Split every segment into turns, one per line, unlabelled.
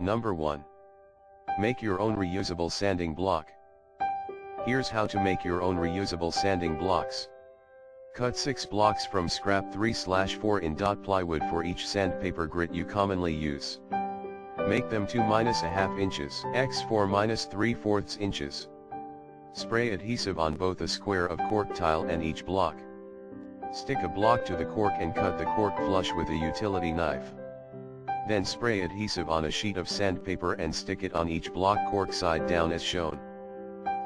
Number 1. Make your own reusable sanding block. Here's how to make your own reusable sanding blocks. Cut 6 blocks from scrap 3/4 in plywood for each sandpaper grit you commonly use. Make them 2-1/2 inches x 4-3/4 inches. Spray adhesive on both a square of cork tile and each block. Stick a block to the cork and cut the cork flush with a utility knife. Then spray adhesive on a sheet of sandpaper and stick it on each block cork side down as shown.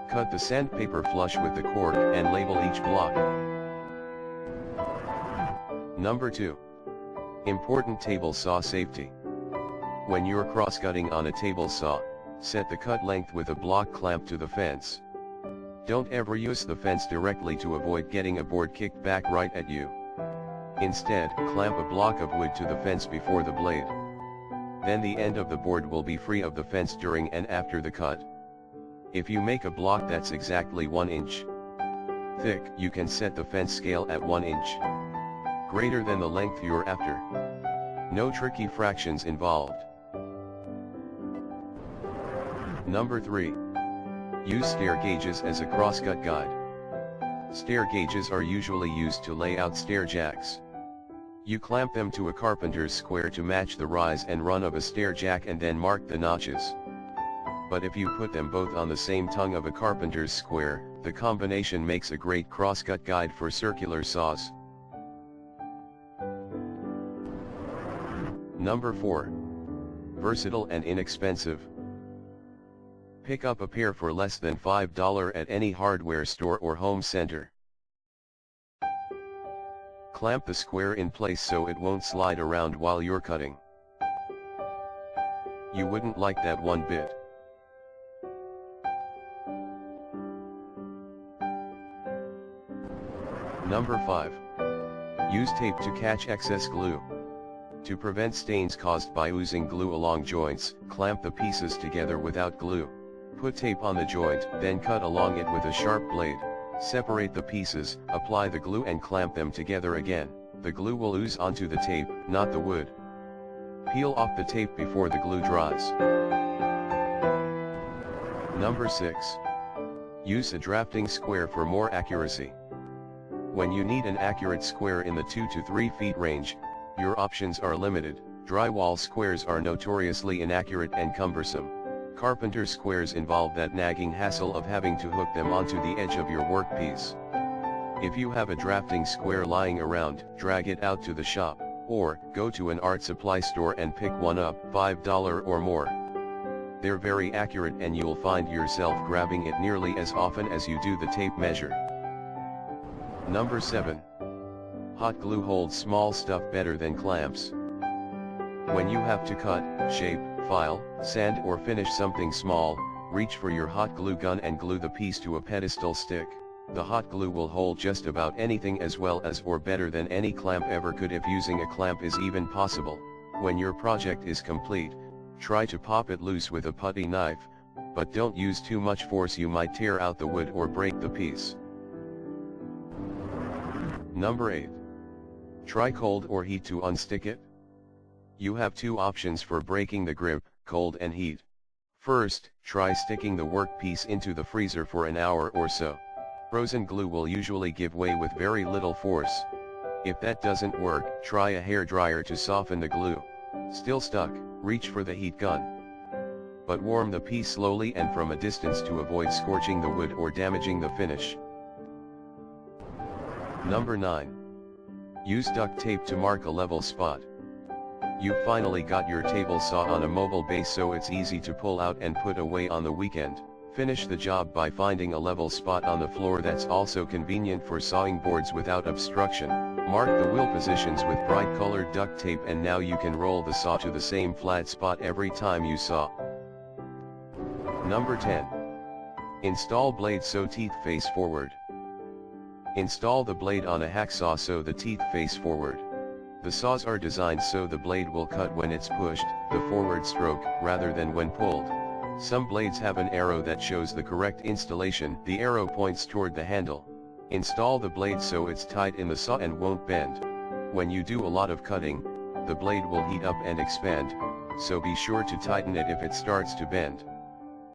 Cut the sandpaper flush with the cork and label each block. Number 2. Important table saw safety. When you're cross-cutting on a table saw, set the cut length with a block clamp to the fence. Don't ever use the fence directly to avoid getting a board kicked back right at you. Instead, clamp a block of wood to the fence before the blade. Then the end of the board will be free of the fence during and after the cut. If you make a block that's exactly 1 inch thick, you can set the fence scale at 1 inch greater than the length you're after. No tricky fractions involved. Number 3. Use stair gauges as a crosscut guide. Stair gauges are usually used to lay out stair jacks. You clamp them to a carpenter's square to match the rise and run of a stair jack and then mark the notches. But if you put them both on the same tongue of a carpenter's square, the combination makes a great crosscut guide for circular saws. Number 4. Versatile and inexpensive. Pick up a pair for less than $5 at any hardware store or home center. Clamp the square in place so it won't slide around while you're cutting. You wouldn't like that one bit. Number 5. Use tape to catch excess glue. To prevent stains caused by oozing glue along joints, clamp the pieces together without glue. Put tape on the joint, then cut along it with a sharp blade. Separate the pieces, apply the glue and clamp them together again. The glue will ooze onto the tape, not the wood. Peel off the tape before the glue dries. Number 6. Use a drafting square for more accuracy. When you need an accurate square in the 2 to 3 feet range, your options are limited. Drywall squares are notoriously inaccurate and cumbersome. Carpenter squares involve that nagging hassle of having to hook them onto the edge of your workpiece. If you have a drafting square lying around, drag it out to the shop, or go to an art supply store and pick one up, $5 or more. They're very accurate and you'll find yourself grabbing it nearly as often as you do the tape measure. Number 7. Hot glue holds small stuff better than clamps. When you have to cut, shape, file, sand or finish something small, reach for your hot glue gun and glue the piece to a pedestal stick. The hot glue will hold just about anything as well as or better than any clamp ever could if using a clamp is even possible. When your project is complete, try to pop it loose with a putty knife, but don't use too much force, you might tear out the wood or break the piece. Number 8. Try cold or heat to unstick it. You have two options for breaking the grip, cold and heat. First, try sticking the workpiece into the freezer for an hour or so. Frozen glue will usually give way with very little force. If that doesn't work, try a hairdryer to soften the glue. Still stuck, reach for the heat gun. But warm the piece slowly and from a distance to avoid scorching the wood or damaging the finish. Number 9. Use duct tape to mark a level spot. You've finally got your table saw on a mobile base, so it's easy to pull out and put away on the weekend. Finish the job by finding a level spot on the floor that's also convenient for sawing boards without obstruction. Mark the wheel positions with bright colored duct tape and now you can roll the saw to the same flat spot every time you saw. Number 10. Install blade so teeth face forward. Install the blade on a hacksaw so the teeth face forward. The saws are designed so the blade will cut when it's pushed, the forward stroke, rather than when pulled. Some blades have an arrow that shows the correct installation. The arrow points toward the handle. Install the blade so it's tight in the saw and won't bend. When you do a lot of cutting, the blade will heat up and expand, so be sure to tighten it if it starts to bend.